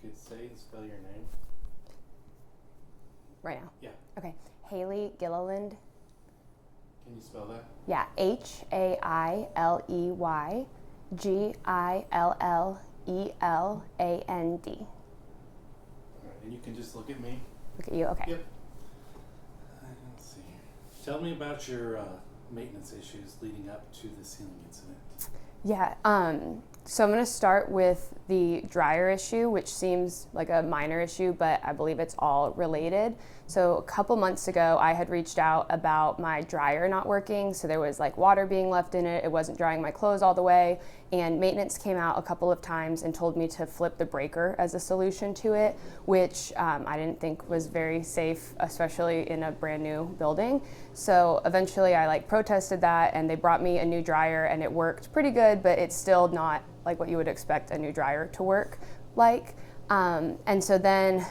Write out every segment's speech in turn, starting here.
could say and spell your name. Right now? Yeah. Okay. Haley Gilliland. Can you spell that? Yeah. HAILEYGILLELELAND. All right, and you can just look at me. Look at you. Okay. Yep. Let's see. Tell me about your maintenance issues leading up to the ceiling incident. Yeah. So I'm going to start with the dryer issue, which seems like a minor issue, but I believe it's all related. So a couple months ago, I had reached out about my dryer not working. So there was like water being left in it. It wasn't drying my clothes all the way. And maintenance came out a couple of times and told me to flip the breaker as a solution to it, which I didn't think was very safe, especially in a brand new building. So eventually I protested that, and they brought me a new dryer, and it worked pretty good, but it's still not like what you would expect a new dryer to work like. And so then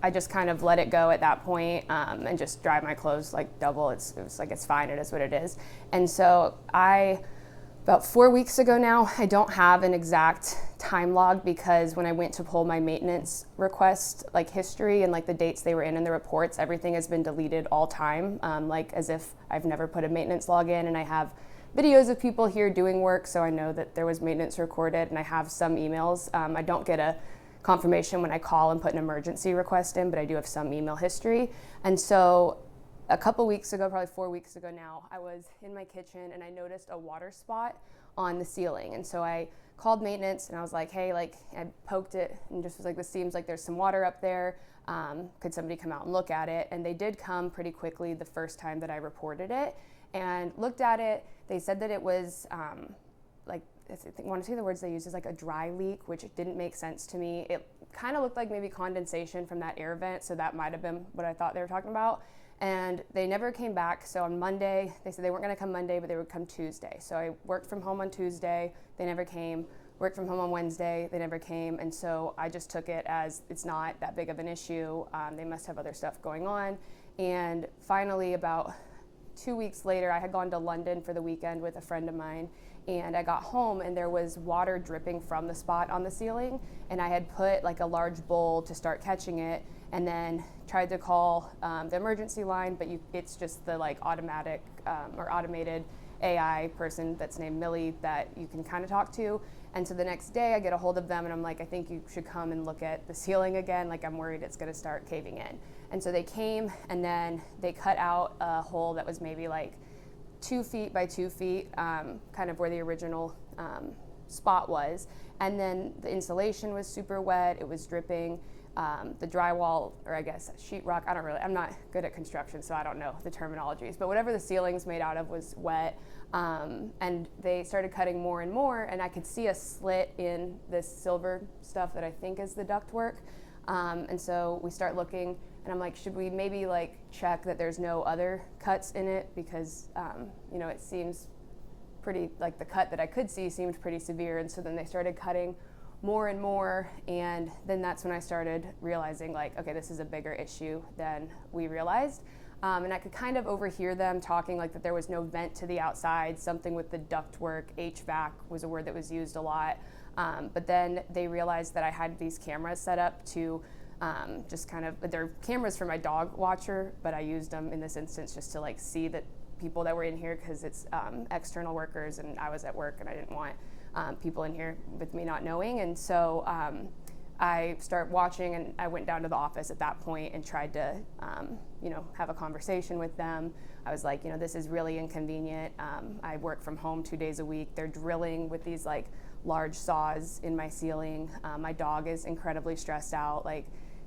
I just kind of let it go at that point, and just dry my clothes like double. It was like, it's fine, it is what it is. And so about 4 weeks ago now, I don't have an exact time log, because when I went to pull my maintenance request history and the dates they were in the reports, everything has been deleted all time, as if I've never put a maintenance log in. And I have videos of people here doing work, so I know that there was maintenance recorded, and I have some emails. I don't get a confirmation when I call and put an emergency request in, but I do have some email history. And so a couple weeks ago, probably 4 weeks ago now, I was in my kitchen and I noticed a water spot on the ceiling. And so I called maintenance and I was like, hey, I poked it and just was like, this seems like there's some water up there. Could somebody come out and look at it? And they did come pretty quickly the first time that I reported it and looked at it. They said that it was I want to say the words they used is a dry leak, which didn't make sense to me. It kind of looked like maybe condensation from that air vent, so that might have been what I thought they were talking about. And they never came back. So on Monday, they said they weren't going to come Monday, but they would come Tuesday. So I worked from home on Tuesday. They never came. Worked from home on Wednesday. They never came. And so I just took it as it's not that big of an issue. They must have other stuff going on. And finally, about 2 weeks later, I had gone to London for the weekend with a friend of mine. And I got home and there was water dripping from the spot on the ceiling. And I had put a large bowl to start catching it, and then tried to call the emergency line, but it's just the automatic or automated AI person that's named Millie that you can kind of talk to. And so the next day I get a hold of them and I'm like, I think you should come and look at the ceiling again. I'm worried it's going to start caving in. And so they came and then they cut out a hole that was maybe 2 feet by 2 feet, kind of where the original spot was. And then the insulation was super wet. It was dripping. The drywall, or I guess sheetrock, I'm not good at construction, so I don't know the terminologies, but whatever the ceiling's made out of was wet. And they started cutting more and more, and I could see a slit in this silver stuff that I think is the ductwork. And so we start looking, and I'm like, should we maybe check that there's no other cuts in it? Because, it seems pretty, the cut that I could see seemed pretty severe. And so then they started cutting more and more, and then that's when I started realizing okay, this is a bigger issue than we realized. And I could kind of overhear them talking that there was no vent to the outside, something with the ductwork. HVAC was a word that was used a lot. But then they realized that I had these cameras set up to just kind of, they're cameras for my dog watcher, but I used them in this instance just to see the people that were in here, because it's external workers and I was at work and I didn't want people in here with me not knowing. And so I start watching, and I went down to the office at that point and tried to have a conversation with them. I was like, this is really inconvenient. I work from home 2 days a week. They're drilling with these large saws in my ceiling. My dog is incredibly stressed out.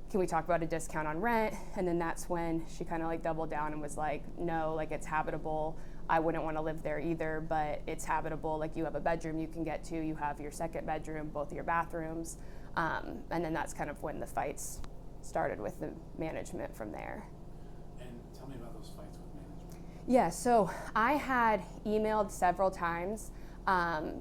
Can we talk about a discount on rent? And then that's when she kind of doubled down and was like, no, it's habitable. I wouldn't want to live there either, but it's habitable. You have a bedroom you can get to, you have your second bedroom, both your bathrooms. And then that's kind of when the fights started with the management from there. And tell me about those fights with management. Yeah, so I had emailed several times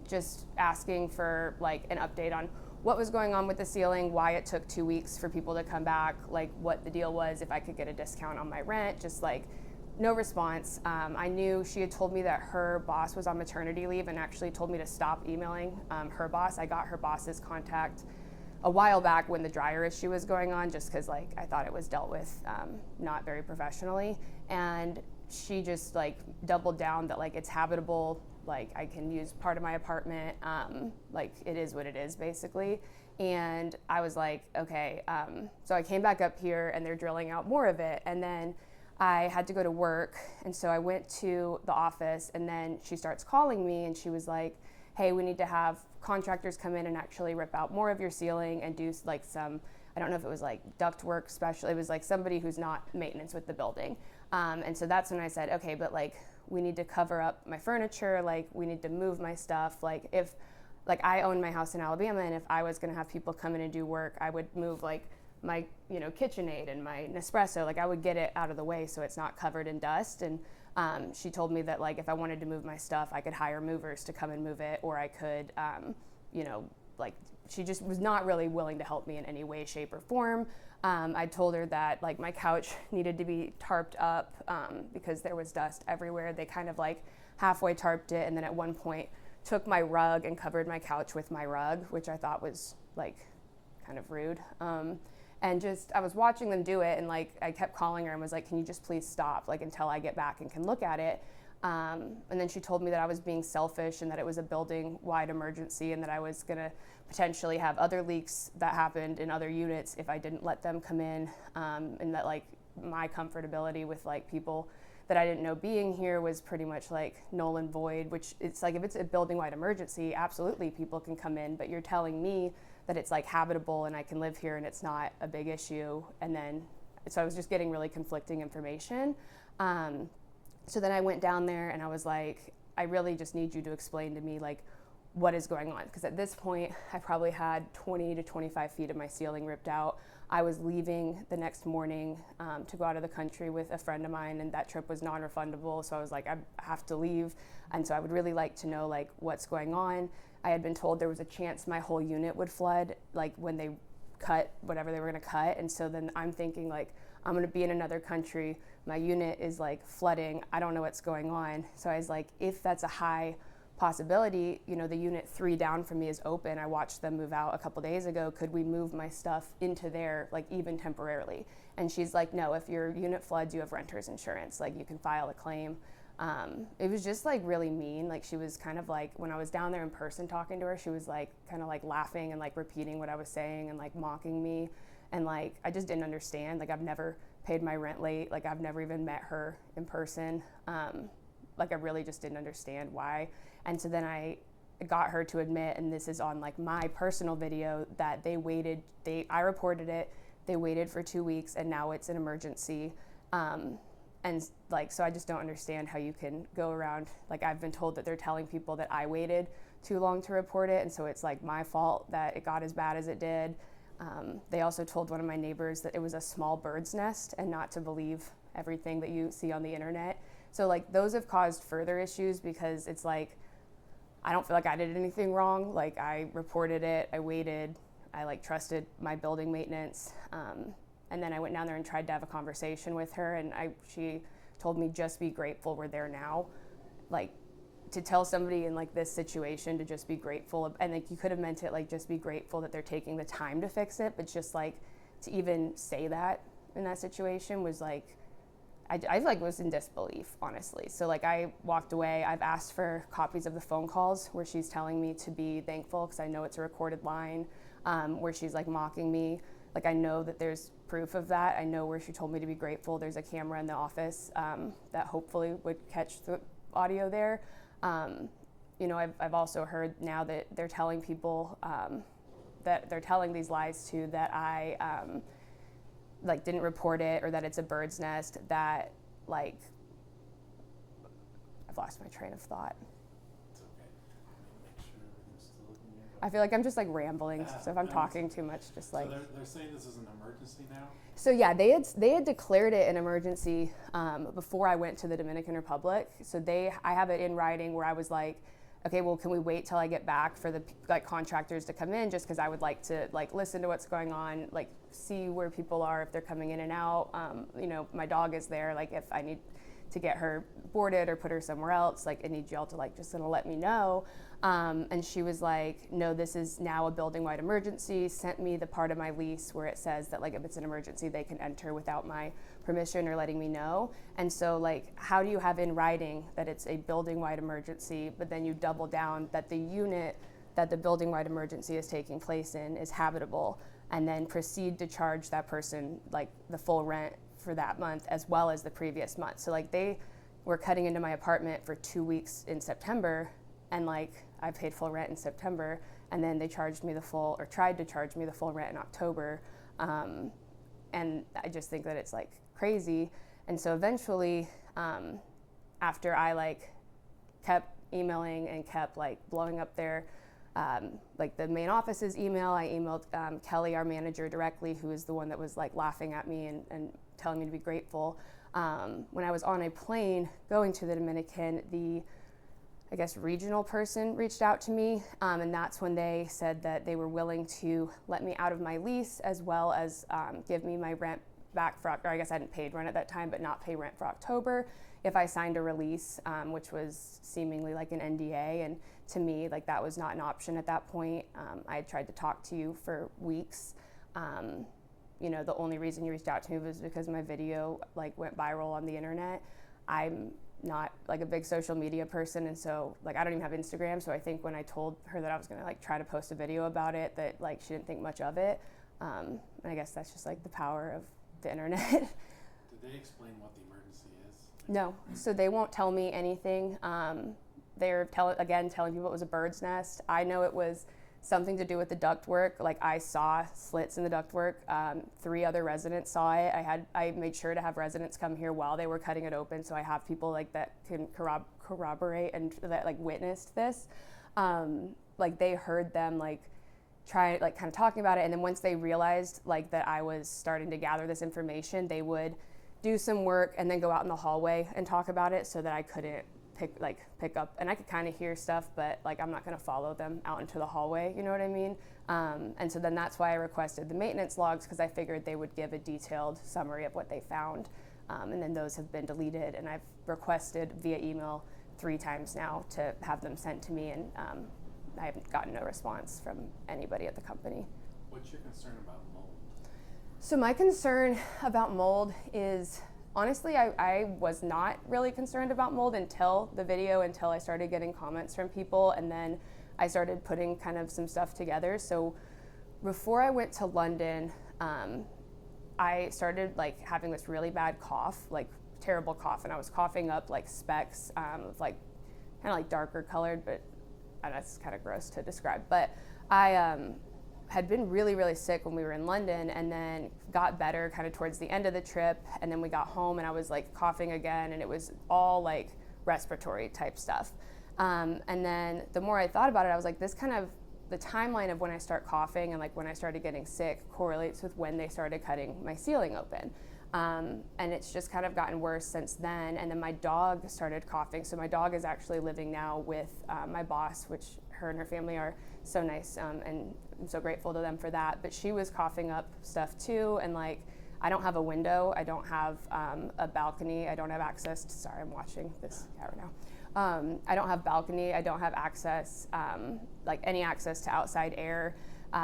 just asking for an update on what was going on with the ceiling, why it took 2 weeks for people to come back, what the deal was, if I could get a discount on my rent, just no response. I knew she had told me that her boss was on maternity leave and actually told me to stop emailing her boss. I got her boss's contact a while back when the dryer issue was going on, just because like I thought it was dealt with not very professionally, and she just like doubled down that like it's habitable, like I can use part of my apartment, like it is what it is basically. And I was like, okay, so I came back up here and they're drilling out more of it, and then I had to go to work, and so I went to the office, and then she starts calling me and she was like, hey, we need to have contractors come in and actually rip out more of your ceiling and do like some, I don't know if it was like duct work special, it was like somebody who's not maintenance with the building. And so that's when I said, okay, but like we need to cover up my furniture, like we need to move my stuff. Like if, like I own my house in Alabama, and if I was gonna have people come in and do work, I would move like my, you know, KitchenAid and my Nespresso, like I would get it out of the way so it's not covered in dust. And she told me that like if I wanted to move my stuff, I could hire movers to come and move it, or I could, you know, like she just was not really willing to help me in any way, shape, or form. I told her that like my couch needed to be tarped up because there was dust everywhere. They kind of like halfway tarped it, and then at one point took my rug and covered my couch with my rug, which I thought was like kind of rude. And just, I was watching them do it, and like I kept calling her and was like, can you just please stop, like until I get back and can look at it. And then she told me that I was being selfish and that it was a building-wide emergency, and that I was gonna potentially have other leaks that happened in other units if I didn't let them come in, and that like my comfortability with like people that I didn't know being here was pretty much like null and void, which it's like if it's a building-wide emergency, absolutely people can come in, but you're telling me that it's like habitable and I can live here and it's not a big issue. And then, so I was just getting really conflicting information. So then I went down there and I was like, I really just need you to explain to me like what is going on. Because at this point, I probably had 20 to 25 feet of my ceiling ripped out. I was leaving the next morning to go out of the country with a friend of mine, and that trip was non-refundable. So I was like, I have to leave. And so I would really like to know like what's going on. I had been told there was a chance my whole unit would flood, like when they cut whatever they were gonna cut. And so then I'm thinking like, I'm gonna be in another country, my unit is like flooding, I don't know what's going on. So I was like, if that's a high possibility, you know, the unit 3 down from me is open. I watched them move out a couple days ago. Could we move my stuff into there, like even temporarily? And she's like, no, if your unit floods, you have renter's insurance. Like you can file a claim. It was just like really mean. Like she was kind of like, when I was down there in person talking to her, she was like kind of like laughing and like repeating what I was saying and like mocking me. And like, I just didn't understand. Like I've never paid my rent late. Like I've never even met her in person. Like I really just didn't understand why. And so then I got her to admit, and this is on like my personal video, that I reported it, they waited for 2 weeks, and now it's an emergency. And like, so I just don't understand how you can go around, like I've been told that they're telling people that I waited too long to report it, and so it's like my fault that it got as bad as it did. They also told one of my neighbors that it was a small bird's nest and not to believe everything that you see on the internet. So like those have caused further issues, because it's like, I don't feel like I did anything wrong. Like I reported it, I waited, I like trusted my building maintenance. And then I went down there and tried to have a conversation with her, and she told me, just be grateful we're there now. Like to tell somebody in like this situation to just be grateful, and like you could have meant it like just be grateful that they're taking the time to fix it, but just like to even say that in that situation was like, I like was in disbelief, honestly. So like I walked away. I've asked for copies of the phone calls where she's telling me to be thankful, because I know it's a recorded line, where she's like mocking me. Like I know that there's proof of that. I know where she told me to be grateful. There's a camera in the office that hopefully would catch the audio there. You know, I've also heard now that they're telling people that they're telling these lies to, that I like didn't report it, or that it's a bird's nest, that like, I've lost my train of thought. It's okay. Make sure everything's still looking good. I feel like I'm just like rambling, so if I'm talking too much, just like. So they're saying this is an emergency now? So yeah, they had declared it an emergency before I went to the Dominican Republic. So I have it in writing where I was like, okay, well, can we wait till I get back for the like contractors to come in, just because I would like to like listen to what's going on, like see where people are, if they're coming in and out. You know, my dog is there, like if I need to get her boarded or put her somewhere else. Like, I need y'all to like just gonna let me know. And she was like, no, this is now a building-wide emergency, sent me the part of my lease where it says that like if it's an emergency, they can enter without my permission or letting me know. And so like, how do you have in writing that it's a building-wide emergency, but then you double down that the unit that the building-wide emergency is taking place in is habitable, and then proceed to charge that person like the full rent for that month as well as the previous month. So like, they were cutting into my apartment for 2 weeks in September, and like I paid full rent in September, and then they charged me the full, or tried to charge me the full rent in October. And I just think that it's like crazy. And so eventually, after I like kept emailing and kept like blowing up their like the main office's email, I emailed Kelly, our manager, directly, who is the one that was like laughing at me and telling me to be grateful. When I was on a plane going to the Dominican, the, I guess, regional person reached out to me, and that's when they said that they were willing to let me out of my lease, as well as give me my rent back for, or I guess I hadn't paid rent at that time, but not pay rent for October if I signed a release, which was seemingly like an NDA. And to me, like, that was not an option at that point. I had tried to talk to you for weeks. You know, the only reason you reached out to me was because my video like went viral on the internet. I'm not like a big social media person, and so like I don't even have Instagram. So I think when I told her that I was gonna like try to post a video about it, that like she didn't think much of it. And I guess that's just like the power of the internet. Did they explain what the emergency is? No, so they won't tell me anything. They're telling people it was a bird's nest. I know it was something to do with the ductwork. Like, I saw slits in the ductwork. 3 other residents saw it. I made sure to have residents come here while they were cutting it open, so I have people like that can corroborate and that like witnessed this. Like, they heard them like try like kind of talking about it, and then once they realized like that I was starting to gather this information, they would do some work and then go out in the hallway and talk about it, so that I couldn't pick up, and I could kind of hear stuff, but like I'm not going to follow them out into the hallway, you know what I mean? And so then that's why I requested the maintenance logs, because I figured they would give a detailed summary of what they found, and then those have been deleted, and I've requested via email 3 times now to have them sent to me, and I haven't gotten no response from anybody at the company. What's your concern about mold? So my concern about mold is, honestly, I was not really concerned about mold until the video, until I started getting comments from people, and then I started putting kind of some stuff together. So before I went to London, I started like having this really bad cough, like terrible cough, and I was coughing up like specks of like kind of like darker colored, but that's kind of gross to describe. But I had been really, really sick when we were in London, and then got better kind of towards the end of the trip, and then we got home and I was like coughing again, and it was all like respiratory type stuff. And then the more I thought about it, I was like, this kind of, the timeline of when I start coughing and like when I started getting sick correlates with when they started cutting my ceiling open. And it's just kind of gotten worse since then. And then my dog started coughing. So my dog is actually living now with my boss, which her and her family are so nice, and I'm so grateful to them for that. But she was coughing up stuff too, and like, I don't have a window, I don't have a balcony, I don't have access to, sorry, I'm watching this cat right now. I don't have balcony, I don't have access, like any access to outside air,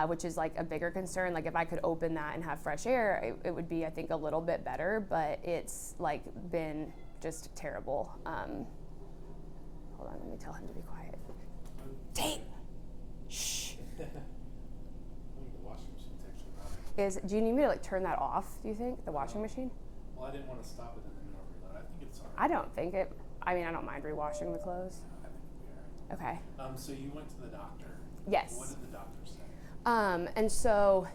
which is like a bigger concern. Like, if I could open that and have fresh air, it would be, I think, a little bit better, but it's like been just terrible. Hold on, let me tell him to be quiet. Tate! Shh. I think the washing machine's actually running. Do you need me to like turn that off, do you think, the washing machine? Well, I didn't want to stop it in the middle of reload. I think it's all right. I don't think it, I mean, I don't mind rewashing the clothes. I think it'll be all right. Okay. So you went to the doctor. Yes. What did the doctor say? And so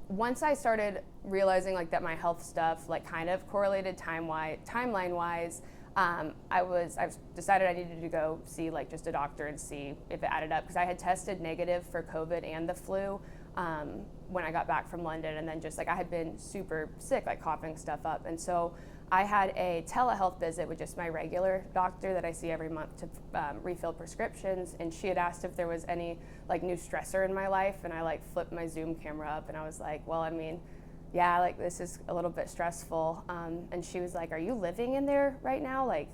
once I started realizing like that my health stuff like kind of correlated timeline wise, I decided I needed to go see like just a doctor and see if it added up, because I had tested negative for COVID and the flu when I got back from London, and then just like I had been super sick, like coughing stuff up. And so I had a telehealth visit with just my regular doctor that I see every month to refill prescriptions, and she had asked if there was any like new stressor in my life, and I like flipped my Zoom camera up, and I was like, well, I mean, yeah, like this is a little bit stressful. And she was like, are you living in there right now? Like,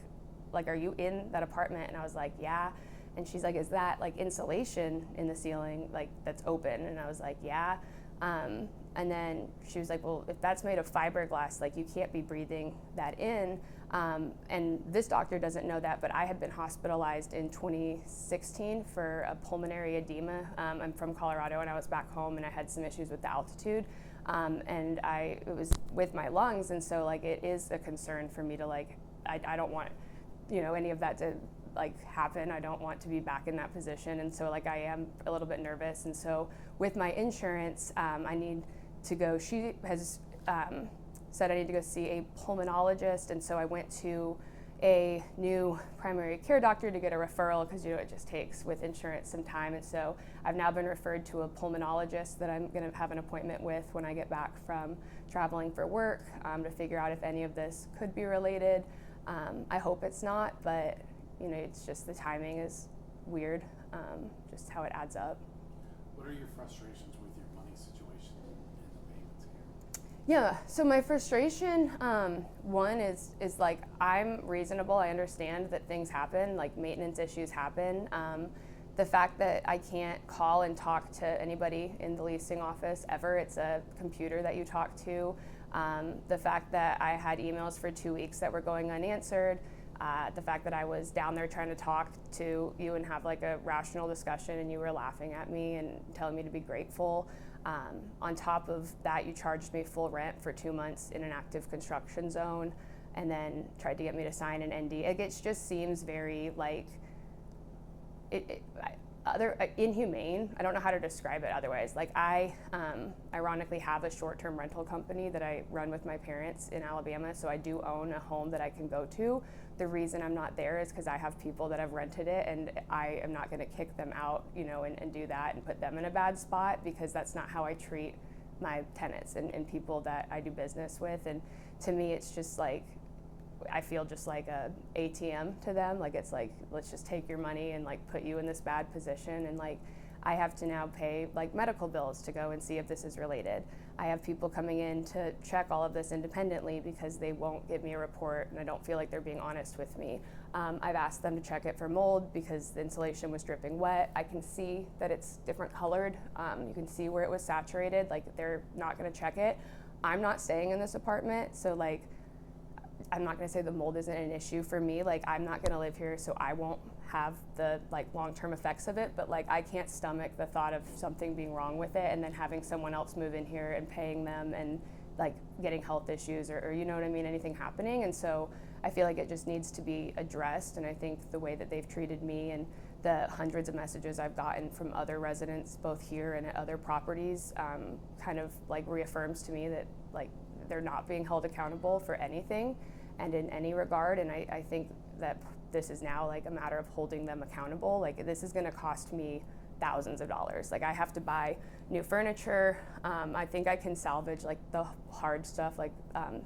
are you in that apartment? And I was like, yeah. And she's like, is that like insulation in the ceiling, like that's open? And I was like, yeah. And then she was like, well, if that's made of fiberglass, like you can't be breathing that in. And this doctor doesn't know that, but I had been hospitalized in 2016 for a pulmonary edema. I'm from Colorado and I was back home and I had some issues with the altitude. And it was with my lungs. And so like, it is a concern for me to like, I don't want, any of that to like happen. I don't want to be back in that position. And so like, I am a little bit nervous. And so with my insurance, I need to go, she has said I need to go see a pulmonologist. And so I went to a new primary care doctor to get a referral because it just takes with insurance some time. And so I've now been referred to a pulmonologist that I'm going to have an appointment with when I get back from traveling for work to figure out if any of this could be related. I hope it's not, but it's just the timing is weird, just how it adds up. What are your frustrations with your money situation and the payments here? Yeah, so my frustration, one is like I'm reasonable. I understand that things happen, like maintenance issues happen. The fact that I can't call and talk to anybody in the leasing office ever, it's a computer that you talk to. The fact that I had emails for 2 weeks that were going unanswered. The fact that I was down there trying to talk to you and have like a rational discussion and you were laughing at me and telling me to be grateful. On top of that, you charged me full rent for 2 months in an active construction zone and then tried to get me to sign an ND. It just seems very like inhumane. I don't know how to describe it otherwise. Like I ironically have a short-term rental company that I run with my parents in Alabama, so I do own a home that I can go to. The reason I'm not there is because I have people that have rented it and I am not going to kick them out, and do that and put them in a bad spot because that's not how I treat my tenants and people that I do business with. And to me, it's just like, I feel just like a ATM to them. Like it's like, let's just take your money and like put you in this bad position. And like, I have to now pay like medical bills to go and see if this is related. I have people coming in to check all of this independently because they won't give me a report and I don't feel like they're being honest with me. I've asked them to check it for mold because the insulation was dripping wet. I can see that it's different colored. You can see where it was saturated. Like they're not gonna check it. I'm not staying in this apartment, so like, I'm not gonna say the mold isn't an issue for me. Like I'm not gonna live here, so I won't have the like long-term effects of it, but like I can't stomach the thought of something being wrong with it and then having someone else move in here and paying them and like getting health issues or you know what I mean, anything happening. And so I feel like it just needs to be addressed. And I think the way that they've treated me and the hundreds of messages I've gotten from other residents, both here and at other properties, kind of like reaffirms to me that like they're not being held accountable for anything and in any regard. And I think that this is now like a matter of holding them accountable. Like this is gonna cost me thousands of dollars. Like I have to buy new furniture. I think I can salvage like the hard stuff, like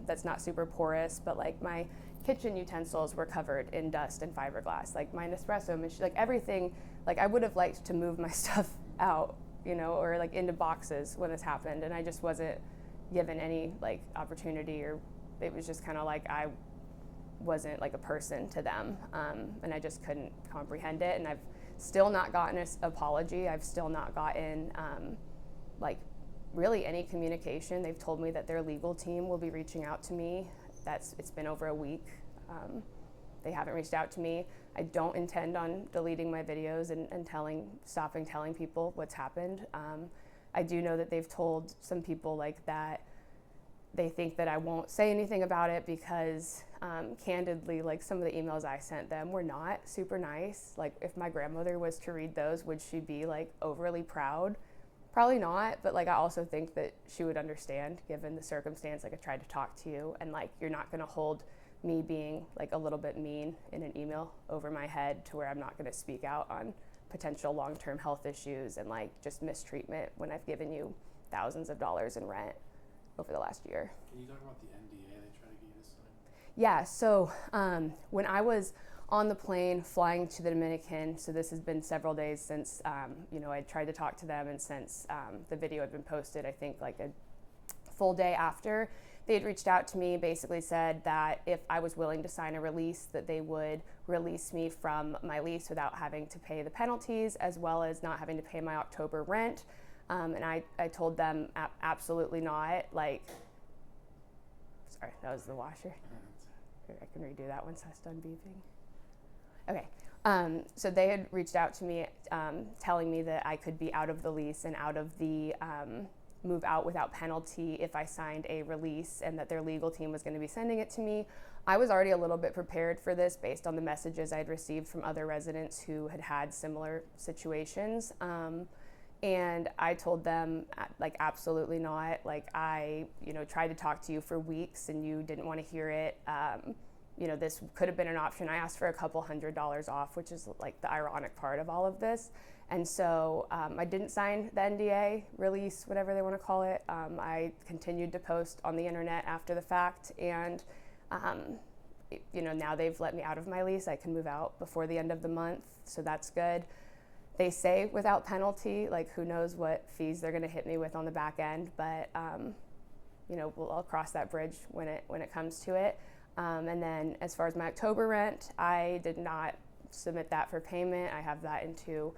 that's not super porous, but like my kitchen utensils were covered in dust and fiberglass. Like my Nespresso machine, like everything, like I would have liked to move my stuff out, or like into boxes when this happened. And I just wasn't given any like opportunity, or it was just kind of like I wasn't like a person to them, and I just couldn't comprehend it. And I've still not gotten an apology. I've still not gotten like really any communication. They've told me that their legal team will be reaching out to me. It's been over a week. They haven't reached out to me. I don't intend on deleting my videos and stopping telling people what's happened. I do know that they've told some people like that they think that I won't say anything about it because candidly, like some of the emails I sent them were not super nice. Like if my grandmother was to read those, would she be like overly proud? Probably not, but like I also think that she would understand given the circumstance. Like I tried to talk to you and like you're not gonna hold me being like a little bit mean in an email over my head to where I'm not gonna speak out on potential long-term health issues and like just mistreatment when I've given you thousands of dollars in rent over the last year. Can you talk about the NDA they try to get you to sign? Yeah, so when I was on the plane flying to the Dominican, so this has been several days since I tried to talk to them, and since the video had been posted, I think like full day after, they had reached out to me, basically said that if I was willing to sign a release, that they would release me from my lease without having to pay the penalties, as well as not having to pay my October rent. And I told them absolutely not. Like, sorry, that was the washer. I can redo that once that's done beeping. Okay. So they had reached out to me telling me that I could be out of the lease and out of the move out without penalty if I signed a release, and that their legal team was going to be sending it to me. I was already a little bit prepared for this based on the messages I'd received from other residents who had had similar situations. And I told them, like, absolutely not. Like, I, tried to talk to you for weeks and you didn't want to hear it. This could have been an option. I asked for a couple $100s off, which is like the ironic part of all of this. And so I didn't sign the NDA, release, whatever they want to call it. I continued to post on the internet after the fact. And, now they've let me out of my lease. I can move out before the end of the month. So that's good. They say without penalty, like, who knows what fees they're going to hit me with on the back end. But, I'll cross that bridge when it comes to it. And then as far as my October rent, I did not submit that for payment. I have that into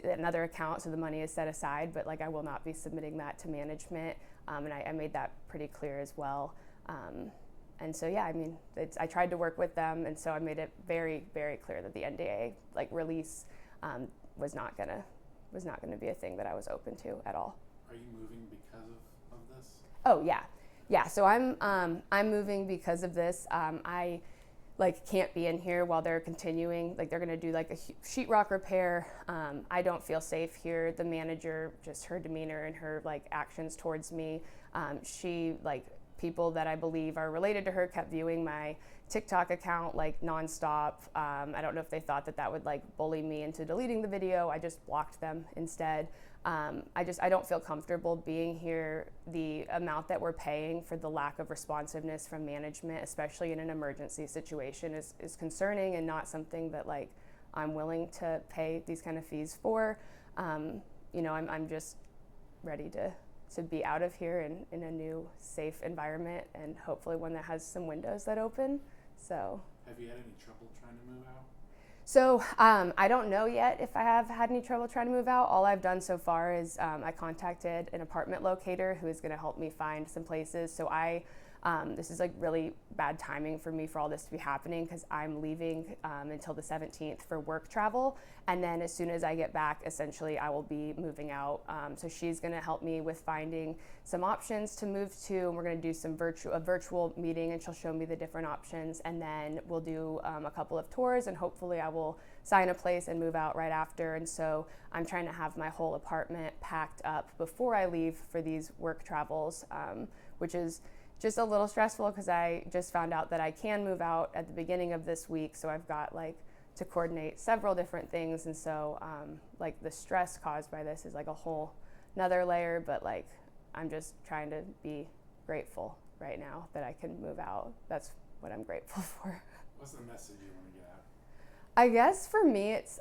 another account, so the money is set aside, but I will not be submitting that to management. And I made that pretty clear as well. And so, yeah, I tried to work with them, and so I made it very, very clear that the NDA release was not gonna be a thing that I was open to at all. Are you moving because of this? Oh yeah. Yeah, so I'm moving because of this. I can't be in here while they're continuing. They're gonna do a sheetrock repair. I don't feel safe here. The manager, just her demeanor and her actions towards me. She people that I believe are related to her kept viewing my TikTok account nonstop. I don't know if they thought that would bully me into deleting the video. I just blocked them instead. I don't feel comfortable being here. The amount that we're paying for the lack of responsiveness from management, especially in an emergency situation, is concerning and not something that I'm willing to pay these kind of fees for. I'm just ready to be out of here in a new safe environment, and hopefully one that has some windows that open. So, have you had any trouble trying to move out? So I don't know yet if I have had any trouble trying to move out. All I've done so far is I contacted an apartment locator who is going to help me find some places. So this is really bad timing for me for all this to be happening, because I'm leaving until the 17th for work travel. And then as soon as I get back, essentially I will be moving out. So she's going to help me with finding some options to move to, and we're going to do a virtual meeting, and she'll show me the different options. And then we'll do a couple of tours, and hopefully I will sign a place and move out right after. And so I'm trying to have my whole apartment packed up before I leave for these work travels, which is just a little stressful because I just found out that I can move out at the beginning of this week. So I've got to coordinate several different things. And so the stress caused by this is a whole another layer, but I'm just trying to be grateful right now that I can move out. That's what I'm grateful for. What's the message you want to get out? I guess for me, it's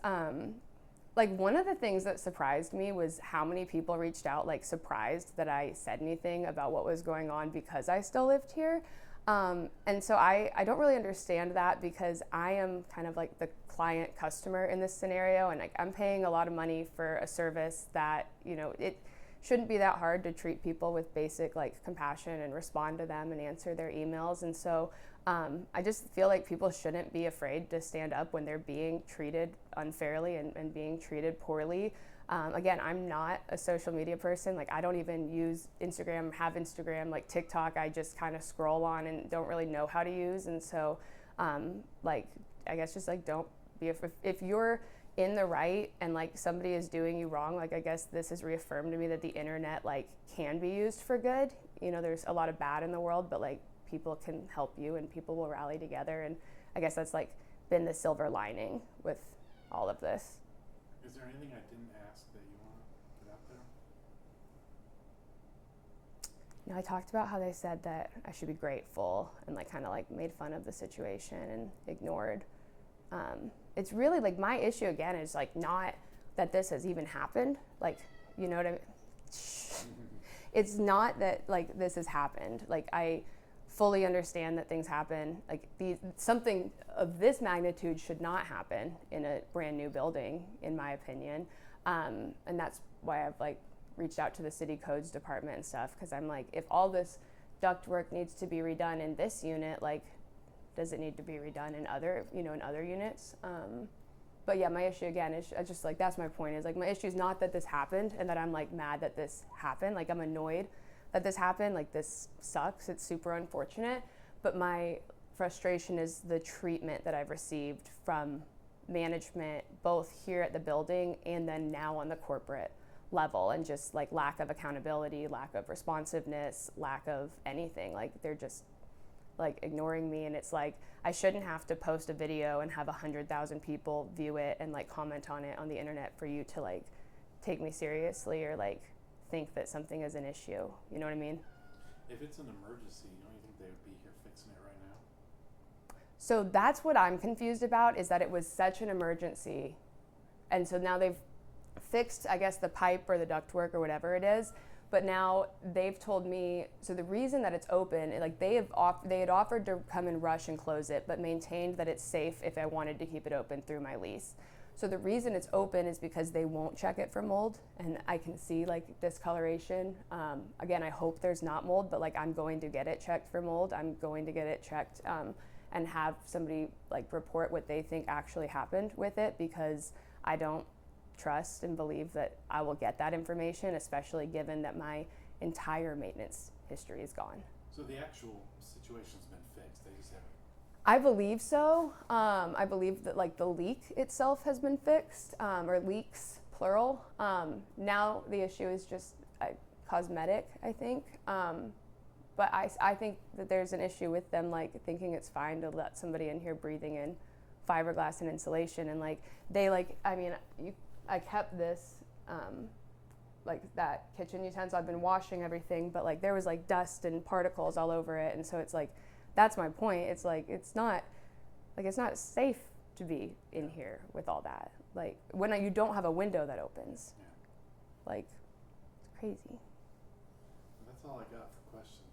one of the things that surprised me was how many people reached out, surprised that I said anything about what was going on because I still lived here. And so I don't really understand that, because I am kind of the client customer in this scenario, and I'm paying a lot of money for a service that, it shouldn't be that hard to treat people with basic compassion and respond to them and answer their emails. And so I just feel people shouldn't be afraid to stand up when they're being treated unfairly and being treated poorly. Again, I'm not a social media person. I don't even use Instagram, have Instagram, TikTok. I just kind of scroll on and don't really know how to use. And so I guess just don't be if you're in the right and somebody is doing you wrong, I guess this has reaffirmed to me that the internet can be used for good. There's a lot of bad in the world, but people can help you and people will rally together, and I guess that's been the silver lining with all of this. Is there anything I didn't ask that you want to put out there? I talked about how they said that I should be grateful, and made fun of the situation and ignored. It's really my issue again is not that this has even happened. You know what I mean? it's not that like this has happened. Like I fully understand that things happen. Like something of this magnitude should not happen in a brand new building, in my opinion. And that's why I've like reached out to the city codes department and stuff, because I'm like, if all this ductwork needs to be redone in this unit, like, does it need to be redone in other, in other units? But yeah, my issue again is just like, that's my point, is like my issue is not that this happened and that I'm like mad that this happened. Like I'm annoyed that this happened. Like this sucks. It's super unfortunate. But my frustration is the treatment that I've received from management, both here at the building and then now on the corporate level, and just like lack of accountability, lack of responsiveness, lack of anything. Like they're just like ignoring me, and it's like I shouldn't have to post a video and have 100,000 people view it and like comment on it on the internet for you to like take me seriously or like think that something is an issue. You know what I mean? If it's an emergency, don't you think they would be here fixing it right now? So that's what I'm confused about, is that it was such an emergency, and so now they've fixed, I guess, the pipe or the ductwork or whatever it is. But now they've told me, so the reason that it's open, like they had offered to come and rush and close it, but maintained that it's safe if I wanted to keep it open through my lease. So the reason it's open is because they won't check it for mold, and I can see like discoloration. Again, I hope there's not mold, but like I'm going to get it checked for mold. I'm going to get it checked and have somebody like report what they think actually happened with it, because I don't trust and believe that I will get that information, especially given that my entire maintenance history is gone. So the actual situation's been fixed, they just haven't. I believe so. I believe that like the leak itself has been fixed, or leaks plural. Now the issue is just cosmetic, I think. But I think that there's an issue with them like thinking it's fine to let somebody in here breathing in fiberglass and insulation, and like they like, I mean, I kept this like that kitchen utensil. I've been washing everything, but like there was like dust and particles all over it, and so it's like, that's my point. It's like it's not safe to be in here with all that. Like when you don't have a window that opens. Yeah. Like it's crazy. That's all I got for questions.